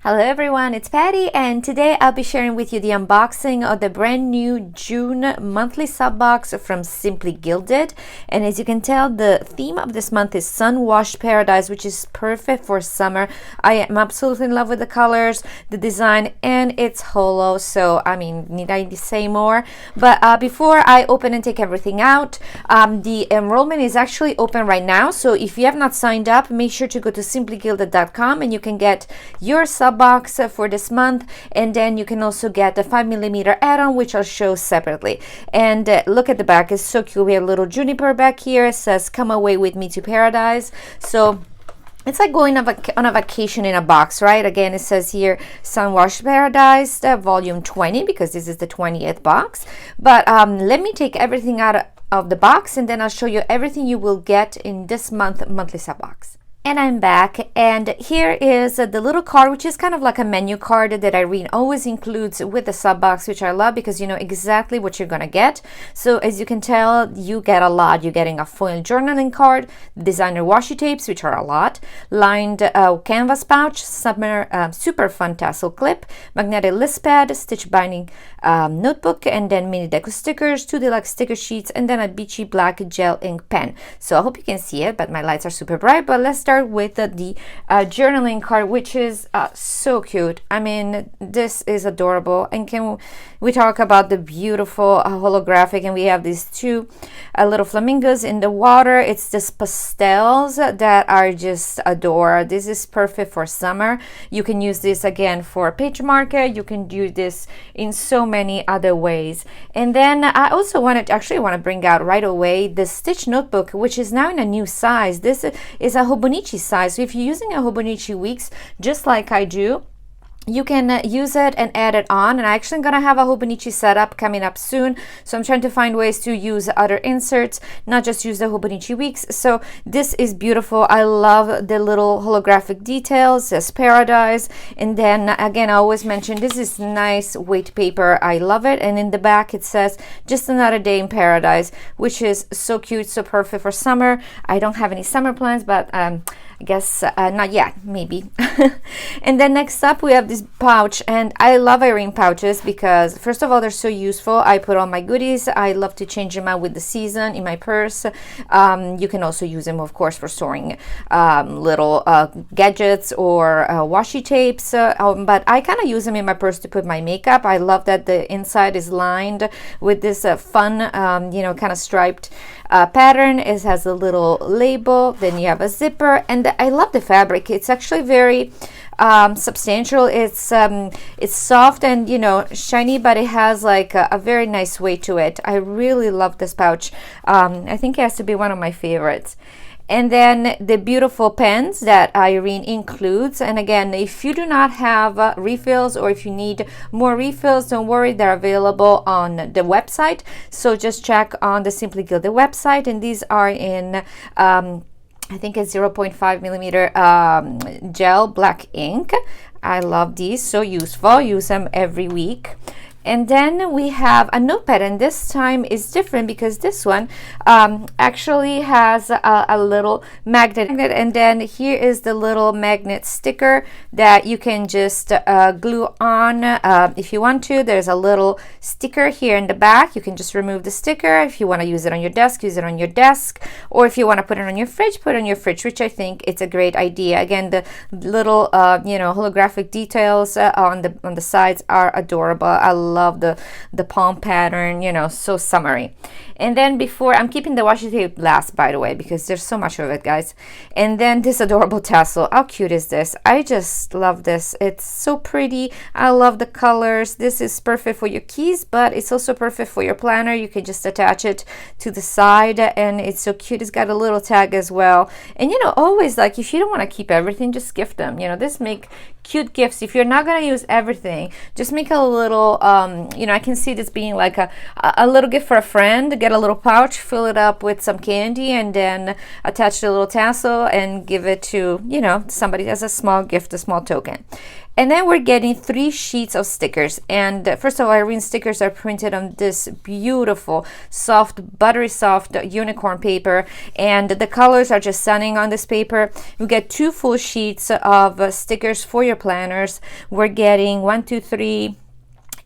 Hello everyone, it's Patty, and today I'll be sharing with you the unboxing of the brand new June monthly sub box from Simply Gilded. And as you can tell, the theme of this month is Sunwashed Paradise, which is perfect for summer. I am absolutely in love with the colors, the design, and it's hollow, so I mean, need I say more? But before I open and take everything out, the enrollment is actually open right now, so if you have not signed up, make sure to go to simplygilded.com and you can get your sub box for this month, and then you can also get the 5mm add-on, which I'll show separately. And look at the back, it's so cute. We have a little juniper back here. It says come away with me to paradise, so it's like going on a vacation in a box, right? Again, it says here Sunwashed Paradise volume 20, because this is the 20th box. But let me take everything out of the box, and then I'll show you everything you will get in this monthly sub box. And I'm back, and here is the little card, which is kind of like a menu card that Irene always includes with the sub box, which I love because you know exactly what you're gonna get. So as you can tell, you get a lot. You're getting a foil journaling card, designer washi tapes, which are a lot, lined canvas pouch, summer super fun tassel clip, magnetic list pad, stitch binding notebook, and then mini deco stickers, 2 deluxe sticker sheets, and then a beachy black gel ink pen. So I hope you can see it, but my lights are super bright. But let's start with the journaling card, which is so cute. I mean, this is adorable. And can we talk about the beautiful holographic, and we have these two little flamingos in the water. It's this pastels that are just adore. This is perfect for summer. You can use this again for page marker. You can do this in so many other ways. And then I also want to bring out right away the stitch notebook, which is now in a new size. This is a Hobonichi size. So if you're using a Hobonichi Weeks, just like I do, you can use it and add it on. And I actually gonna have a Hobonichi setup coming up soon, so I'm trying to find ways to use other inserts, not just use the Hobonichi Weeks. So this is beautiful. I love the little holographic details. It says paradise, and then again, I always mention this is nice weight paper. I love it. And in the back it says just another day in paradise, which is so cute, so perfect for summer. I don't have any summer plans, but I guess not yet, maybe. And then next up we have this pouch, and I love Irene pouches because first of all, they're so useful. I put all my goodies. I love to change them out with the season in my purse. You can also use them, of course, for storing little gadgets or washi tapes, but I kind of use them in my purse to put my makeup. I love that the inside is lined with this fun kind of striped pattern. It has a little label, then you have a zipper, and I love the fabric. It's actually very substantial. It's soft and shiny, but it has like a very nice weight to it. I really love this pouch. I think it has to be one of my favorites. And then the beautiful pens that Irene includes. And again, if you do not have refills, or if you need more refills, don't worry, they're available on the website. So just check on the Simply Gilded website, and these are in I think it's 0.5mm gel black ink. I love these, so useful. Use them every week. And then we have a notepad, and this time is different because this one actually has a little magnet, and then here is the little magnet sticker that you can just glue on if you want to. There's a little sticker here in the back. You can just remove the sticker. If you want to use it on your desk, use it on your desk, or if you want to put it on your fridge, put it on your fridge, which I think it's a great idea. Again, the little holographic details on the sides are adorable. I love the palm pattern, so summery. And then before, I'm keeping the washi tape last, by the way, because there's so much of it, guys. And then this adorable tassel. How cute is this? I just love this. It's so pretty. I love the colors. This is perfect for your keys, but it's also perfect for your planner. You can just attach it to the side, and it's so cute. It's got a little tag as well. And always, like, if you don't want to keep everything, just gift them. This make cute gifts. If you're not going to use everything, just make a little I can see this being like a little gift for a friend. Get a little pouch, fill it up with some candy, and then attach the little tassel and give it to somebody as a small gift, a small token. And then we're getting 3 sheets of stickers. And first of all, Irene's stickers are printed on this beautiful, soft, buttery soft unicorn paper. And the colors are just stunning on this paper. We get 2 full sheets of stickers for your planners. We're getting 1, 2, 3,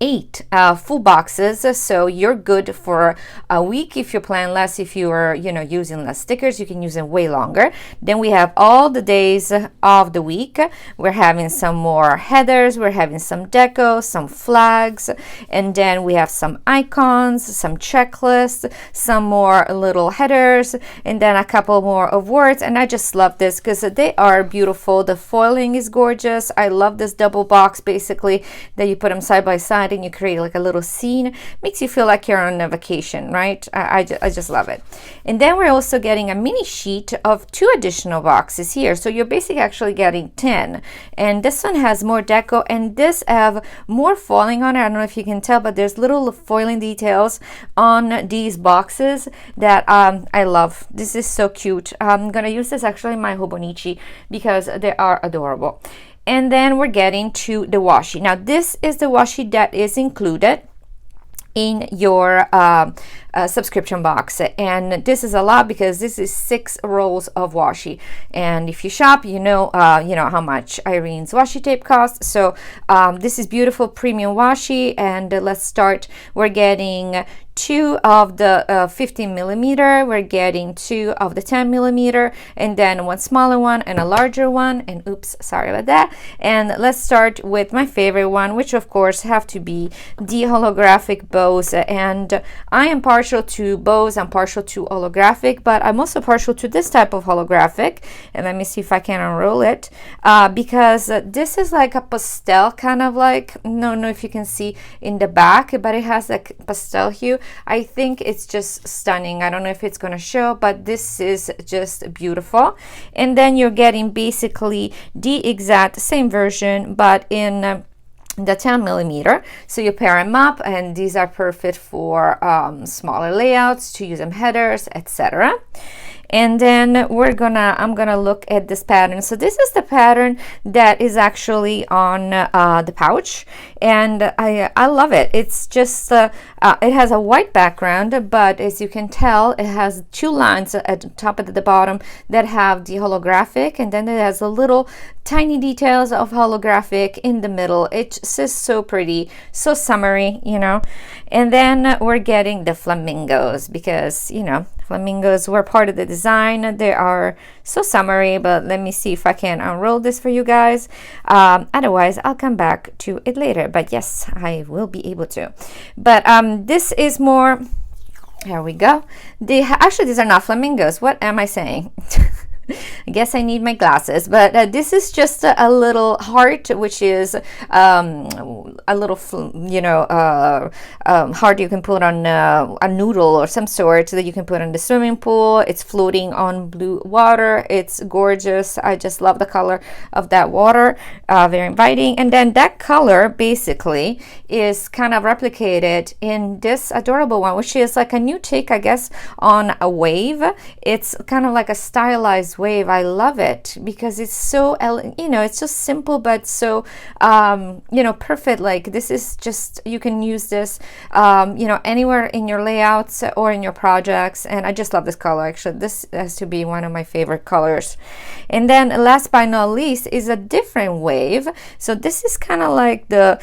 8 full boxes, so you're good for a week if you plan less. If you are using less stickers, you can use them way longer. Then we have all the days of the week. We're having some more headers, we're having some deco, some flags, and then we have some icons, some checklists, some more little headers, and then a couple more of words. And I just love this because they are beautiful. The foiling is gorgeous. I love this double box, basically, that you put them side by side and you create like a little scene. Makes you feel like you're on a vacation, right? I just love it. And then we're also getting a mini sheet of 2 additional boxes here, so you're basically actually getting 10. And this one has more deco, and this have more foiling on it. I don't know if you can tell, but there's little foiling details on these boxes that I love. This is so cute. I'm gonna use this actually in my Hobonichi because they are adorable. And then we're getting to the washi. Now this is the washi that is included in your subscription box, and this is a lot because this is 6 rolls of washi. And if you shop, you know how much Irene's washi tape costs. So this is beautiful premium washi, and let's start. We're getting 2 of the 15 millimeter, we're getting 2 of the 10 millimeter, and then 1 smaller one and a larger one. And oops, sorry about that. And let's start with my favorite one, which of course have to be the holographic bows. And I am partial to bows, I'm partial to holographic, but I'm also partial to this type of holographic. And let me see if I can unroll it, because this is like a pastel, kind of like, I don't know if you can see in the back, but it has like pastel hue. I think it's just stunning. I don't know if it's going to show, but this is just beautiful. And then you're getting basically the exact same version, but in the 10 millimeter. So you pair them up, and these are perfect for smaller layouts, to use them headers, etc. And then I'm gonna look at this pattern. So this is the pattern that is actually on the pouch, and I love it. It's just it has a white background, but as you can tell, it has 2 lines at the top and at the bottom that have the holographic, and then it has a little tiny details of holographic in the middle. It's just so pretty, so summery, And then we're getting the flamingos because flamingos were part of the design. They are so summery, but let me see if I can unroll this for you guys. Otherwise, I'll come back to it later. But yes, I will be able to. But this is more, here we go. Actually, these are not flamingos. What am I saying? I guess I need my glasses, but this is just a little heart, which is a little, heart you can put on a noodle or some sort that you can put in the swimming pool. It's floating on blue water. It's gorgeous. I just love the color of that water. Very inviting. And then that color basically is kind of replicated in this adorable one, which is like a new take, I guess, on a wave. It's kind of like a stylized wave. I love it because it's so it's just simple but so perfect. Like this is just, you can use this anywhere in your layouts or in your projects, and I just love this color. Actually, this has to be one of my favorite colors. And then last but not least is a different wave. So this is kind of like the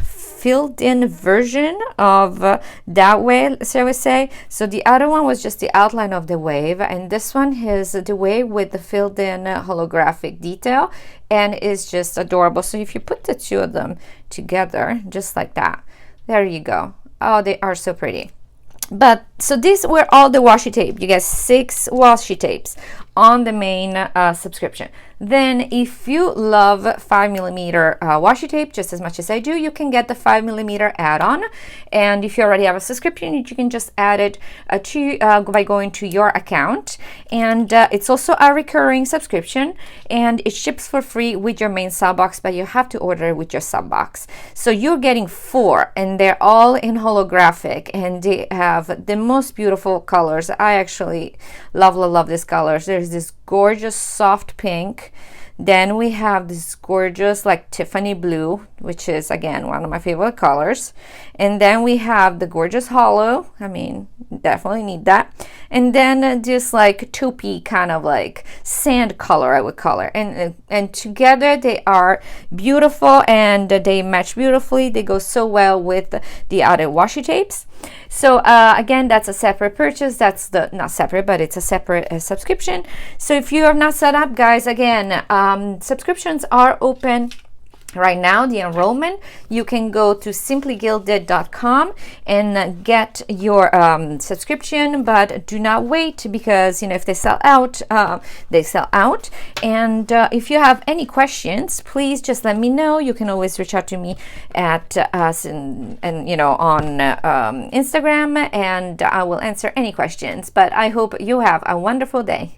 filled in version of that way, shall we say. So the other one was just the outline of the wave, and this one is the wave with the filled in holographic detail, and it's just adorable. So if you put the 2 of them together just like that, there you go. Oh, they are so pretty. But so these were all the washi tape. You get 6 washi tapes on the main subscription. Then if you love 5mm washi tape just as much as I do, you can get the 5mm add-on. And if you already have a subscription, you can just add it by going to your account. And it's also a recurring subscription, and it ships for free with your main sub box, but you have to order it with your sub box. So you're getting 4, and they're all in holographic, and they have the most beautiful colors. I actually love these colors. There's this gorgeous soft pink. Then we have this gorgeous like Tiffany blue, which is again one of my favorite colors. And then we have the gorgeous hollow. I mean, definitely need that. And then just like taupey kind of like sand color, I would call it. And together they are beautiful and they match beautifully. They go so well with the other washi tapes. So again, that's a separate purchase. That's the not separate, but it's a separate subscription. So if you are not set up, guys, again, subscriptions are open right now. The enrollment, you can go to simplygilded.com and get your subscription, but do not wait, because if they sell out, they sell out. And if you have any questions, please just let me know. You can always reach out to me at us and on Instagram, and I will answer any questions. But I hope you have a wonderful day.